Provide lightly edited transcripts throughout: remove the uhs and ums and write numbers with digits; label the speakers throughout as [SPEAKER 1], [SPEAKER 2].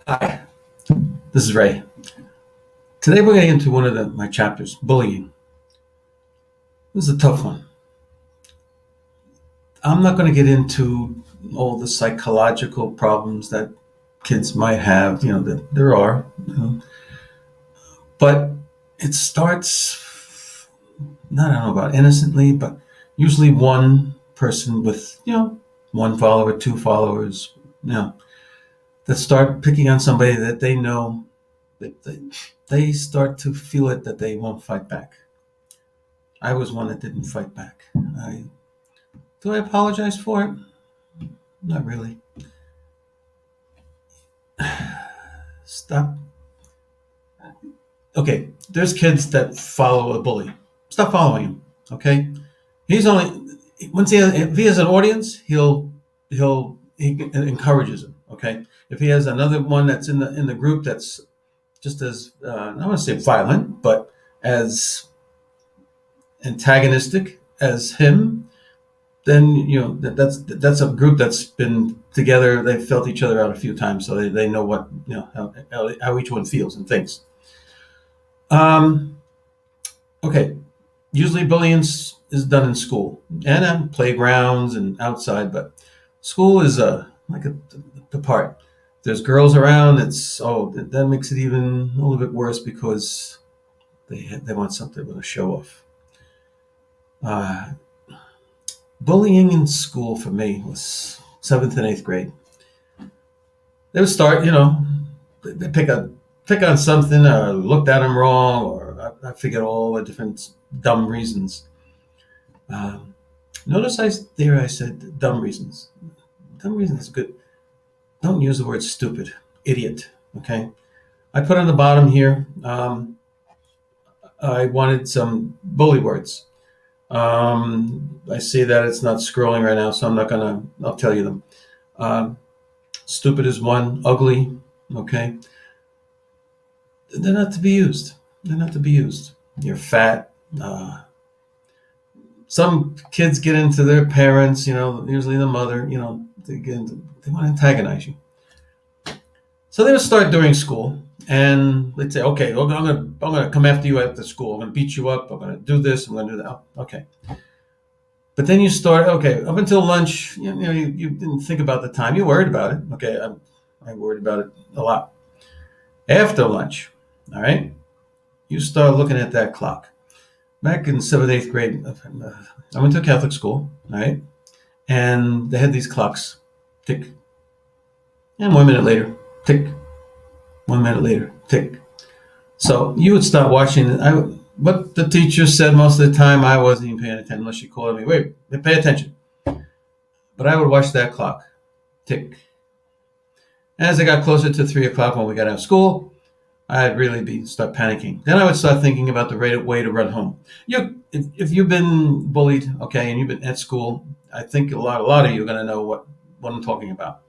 [SPEAKER 1] Hi, this is Ray. Today we're getting into one of my chapters, bullying. This is a tough one. I'm not going to get into all the psychological problems that kids might have, that there are, but it starts, I don't know about innocently, but usually one person with, one follower, two followers, that start picking on somebody that they know, that they start to feel it that they won't fight back. I was one that didn't fight back. Do I apologize for it? Not really. Stop. Okay, there's kids that follow a bully. Stop following him. Okay, he's only once if he has an audience, he encourages him. Okay, if he has another one that's in the group that's just as I don't want to say violent, but as antagonistic as him, then that's a group that's been together. They've felt each other out a few times, so they know what how each one feels and thinks. Okay, usually bullying is done in school and on playgrounds and outside, but school is like the part. There's girls around. That makes it even a little bit worse because they want something, they want to show off. Uh, Bullying in school for me was seventh and eighth grade. They would start, they pick on something or looked at him wrong, or I forget all the different dumb reasons. Um, Notice I said dumb reasons. Dumb reasons is good. Don't use the word stupid, idiot. Okay. I put on the bottom here. I wanted some bully words. I see that it's not scrolling right now, so I'm not gonna. I'll tell you them. Um, Stupid is one. Ugly. Okay. They're not to be used. They're not to be used. You're fat. Some kids get into their parents. Usually the mother. They want to antagonize you. So they would start during school, and they'd say, "Okay, I'm gonna come after you at the school. I'm gonna beat you up. I'm gonna do this. I'm gonna do that." Oh, okay. But then you start, okay, up until lunch, you didn't think about the time. You worried about it. Okay, I worried about it a lot. After lunch, all right, you start looking at that clock. Back in seventh, eighth grade, I went to a Catholic school, all right, and they had these clocks, tick, and 1 minute later, tick, 1 minute later, tick. So you would start watching. What the teacher said most of the time, I wasn't even paying attention unless she called me. Wait, pay attention. But I would watch that clock tick. As I got closer to 3 o'clock when we got out of school, I'd really start panicking. Then I would start thinking about the right way to run home. If you've been bullied, okay, and you've been at school, I think a lot of you are going to know what I'm talking about.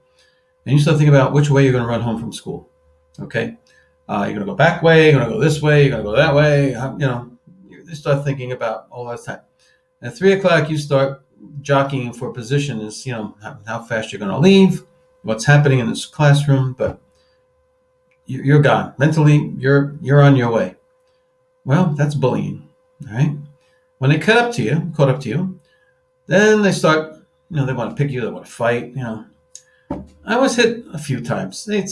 [SPEAKER 1] And you start thinking about which way you're going to run home from school, okay? You're going to go back way, you're going to go this way, you're going to go that way. You start thinking about all that time. At 3 o'clock, you start jockeying for position is, how fast you're going to leave, what's happening in this classroom, but you're gone. Mentally, you're on your way. Well, that's bullying, all right? When they caught up to you, then they start, they want to pick you, they want to fight, I was hit a few times. I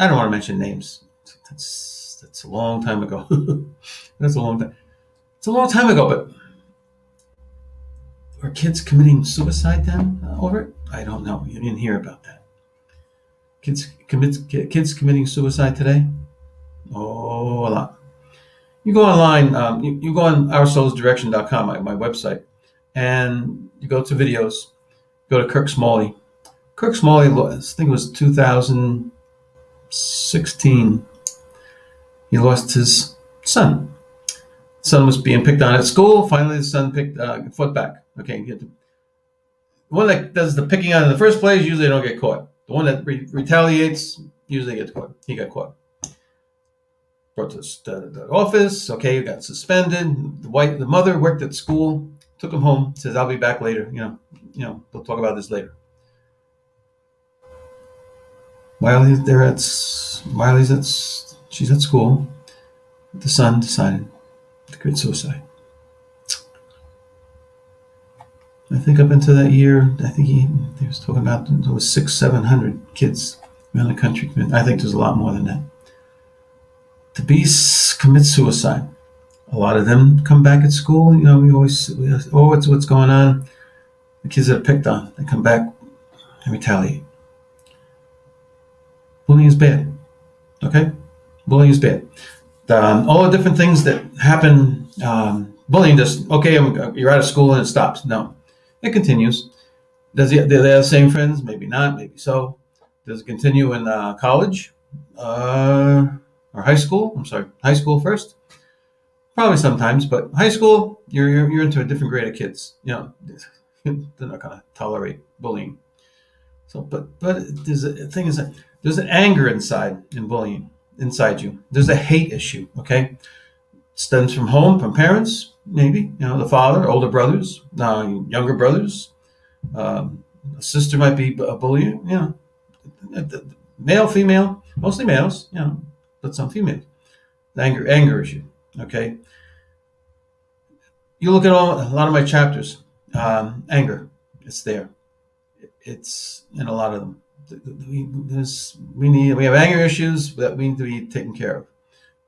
[SPEAKER 1] don't want to mention names. That's a long time ago. That's a long time. It's a long time ago, but are kids committing suicide then over it? I don't know. You didn't hear about that. Kids committing suicide today? Oh, a lot. You go online. You go on OurSoulsDirection.com, my website, and you go to videos. Go to Kirk Smalley. Kirk Smalley, I think it was 2016. He lost his son. Son was being picked on at school. Finally, the son fought back. Okay, the one that does the picking on in the first place usually don't get caught. The one that retaliates usually gets caught. He got caught. Brought to the office. Okay, got suspended. The mother worked at school. Took him home. Says, "I'll be back later. We'll talk about this later." She's at school. The son decided to commit suicide. I think up until that year, I think he was talking about there was 600-700 kids around the country. I think there's a lot more than that. Commit suicide. A lot of them come back at school. We always, what's going on? The kids that are picked on, they come back and retaliate. Bullying is bad. Okay, bullying is bad. All the different things that happen. Bullying just you're out of school and it stops. No, it continues. Do they have the same friends? Maybe not. Maybe so. Does it continue in college or high school? I'm sorry, high school first. Probably sometimes, but high school, you're into a different grade of kids. They're not going to tolerate bullying. So, but the thing is that there's an anger in bullying inside you. There's a hate issue. Okay, stems from home, from parents, maybe the father, older brothers, younger brothers. A sister might be a bully. Male, female, mostly males. But some females. The anger issue. Okay. You look at a lot of my chapters. Anger, it's there. It's in a lot of them. We have anger issues that we need to be taken care of.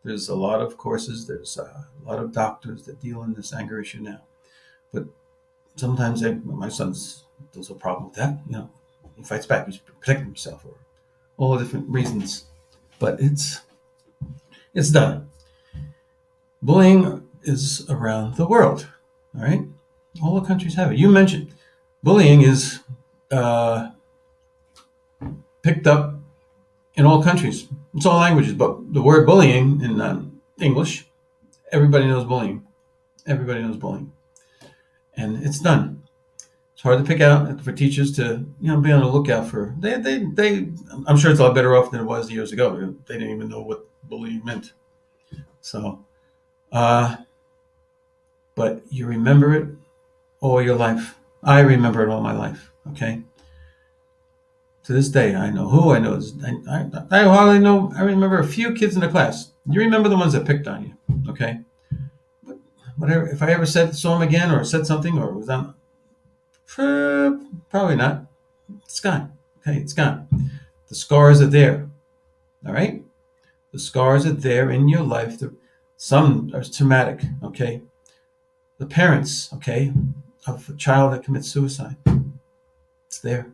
[SPEAKER 1] There's a lot of courses. There's a lot of doctors that deal in this anger issue now. But sometimes my son's there's a problem with that. He fights back. He's protecting himself for all the different reasons. But it's done. Bullying is around the world. All right, all the countries have it. You mentioned bullying is picked up in all countries. It's all languages, but the word bullying in English, everybody knows bullying. Everybody knows bullying, and it's done. It's hard to pick out for teachers to be on the lookout for. They. I'm sure it's a lot better off than it was years ago. They didn't even know what bullying meant. So, but you remember it all your life. I remember it all my life. Okay. To this day, I know who I know. I hardly know. I remember a few kids in the class. You remember the ones that picked on you. Okay. But whatever. If I ever saw them again or said something or was on, probably not. It's gone. Okay, it's gone. The scars are there. All right. The scars are there in your life. Some are traumatic. Okay. The parents. Okay. Of a child that commits suicide. It's there.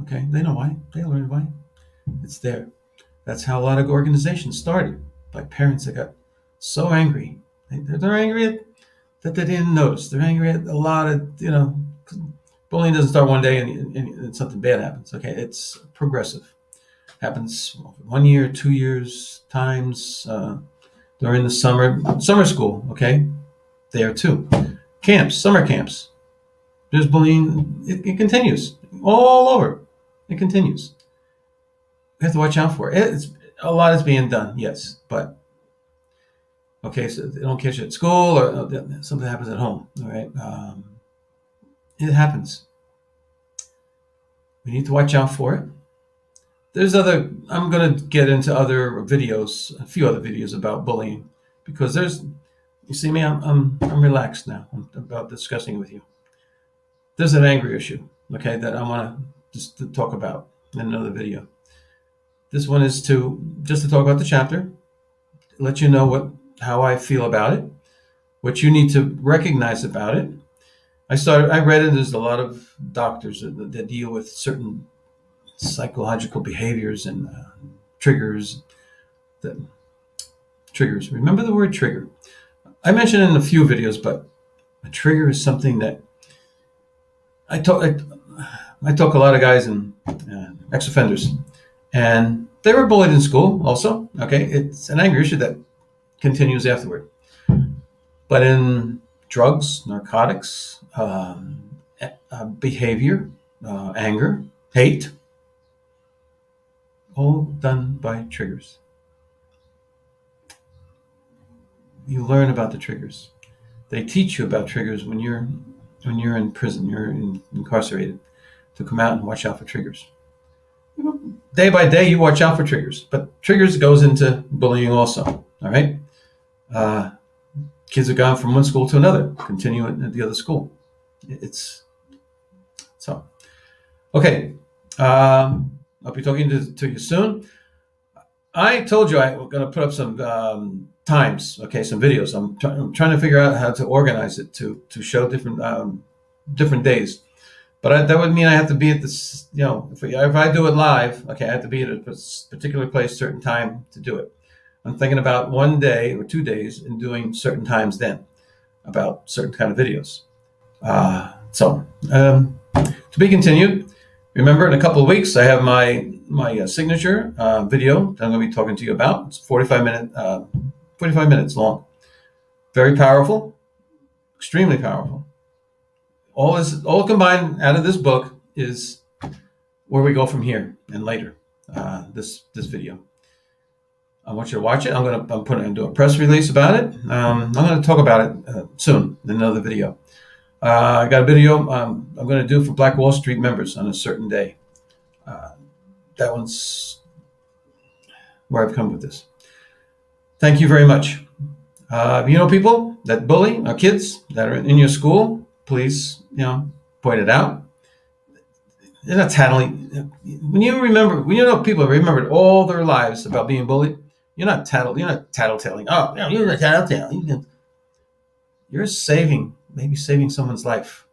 [SPEAKER 1] Okay, they know why. They learned why. It's there. That's how a lot of organizations started, by parents that got so angry. They're angry at that they didn't notice. They're angry at a lot of, bullying doesn't start one day and something bad happens. Okay, it's progressive. Happens 1 year, 2 years, times during the summer school. Okay, there too. Camps, summer camps. There's bullying. It continues all over. It continues. We have to watch out for it. A lot is being done, yes, but okay. So they don't catch it at school, or something happens at home. All right, it happens. We need to watch out for it. There's other. I'm going to get into other videos, a few other videos about bullying, because there's. You see me, I'm relaxed now about discussing it with you. There's an anger issue, okay, that I want to talk about in another video. This one is just to talk about the chapter, let you know how I feel about it, what you need to recognize about it. I read it. There's a lot of doctors that deal with certain psychological behaviors and triggers. Triggers. Remember the word trigger. I mentioned it in a few videos, but a trigger is something that I talk a lot of guys and ex-offenders, and they were bullied in school also. Okay, it's an anger issue that continues afterward. But in drugs, narcotics, behavior, anger, hate, all done by triggers. You learn about the triggers. They teach you about triggers when you're in prison, you're incarcerated, to come out and watch out for triggers. day by day, you watch out for triggers. But triggers goes into bullying also. All right. Uh, Kids have gone from one school to another, continue at the other school. It's so okay. I'll be talking to you soon. I told you I was going to put up some times, okay, some videos. I'm trying to figure out how to organize it to show different days. But that would mean I have to be at this, if I do it live, okay, I have to be at a particular place, certain time to do it. I'm thinking about 1 day or 2 days and doing certain times then about certain kind of videos. To be continued. Remember, in a couple of weeks, I have my signature video that I'm going to be talking to you about. It's 45 minutes long. Very powerful, extremely powerful. All combined out of this book is where we go from here and later. This video. I want you to watch it. I'm going to do a press release about it. I'm going to talk about it soon in another video. I got a video I'm going to do for Black Wall Street members on a certain day. That one's where I've come with this. Thank you very much. People that bully kids that are in your school, please, point it out. They're not tattling. When you know people have remembered all their lives about being bullied, you're not tattletaling. Oh, you're not tattletaling. You're maybe saving someone's life.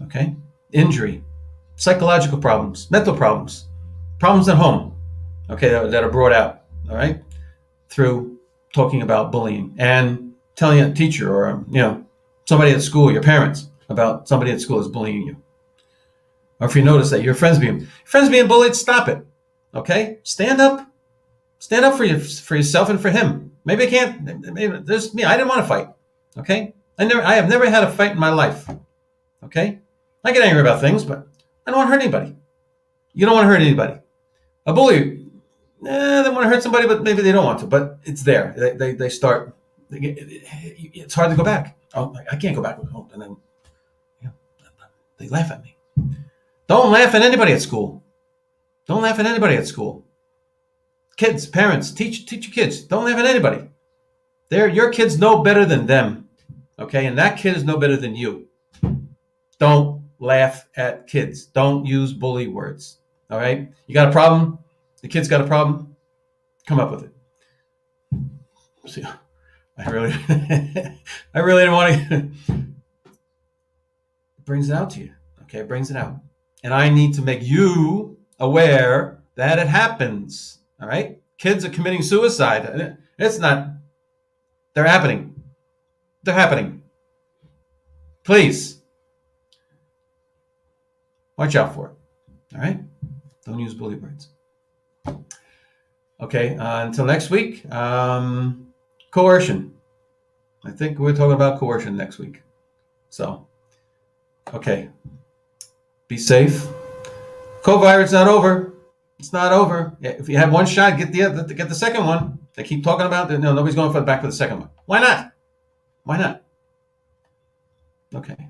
[SPEAKER 1] Okay? Injury, psychological problems, mental problems, problems at home. Okay, that are brought out. All right, through talking about bullying and telling a teacher or somebody at school, your parents, about somebody at school is bullying you. Or if you notice that your friends being bullied, stop it. Okay, stand up for yourself and for him. Maybe I can't. Maybe there's me. I didn't want to fight. Okay, I have never had a fight in my life. Okay, I get angry about things, but I don't want to hurt anybody. You don't want to hurt anybody. A bully, they want to hurt somebody, but maybe they don't want to. But it's there. They start. It's hard to go back. Oh, I can't go back. And then they laugh at me. Don't laugh at anybody at school. Don't laugh at anybody at school. Kids, parents, teach your kids. Don't laugh at anybody. Your kids know better than them. Okay, and that kid is no better than you. Don't laugh at kids. Don't use bully words. All right? You got a problem? The kid's got a problem? Come up with it. See, I really didn't want to. It brings it out to you. Okay, it brings it out. And I need to make you aware that it happens. All right? Kids are committing suicide. It's not. They're happening. They're happening. Please. Watch out for it. All right? Don't use bully words. Okay, until next week. Coercion. I think we're talking about coercion next week. So, okay. Be safe. COVID-19's not over. It's not over. If you have one shot, get the second one. They keep talking about it. No, nobody's going back for the second one. Why not? Why not? Okay.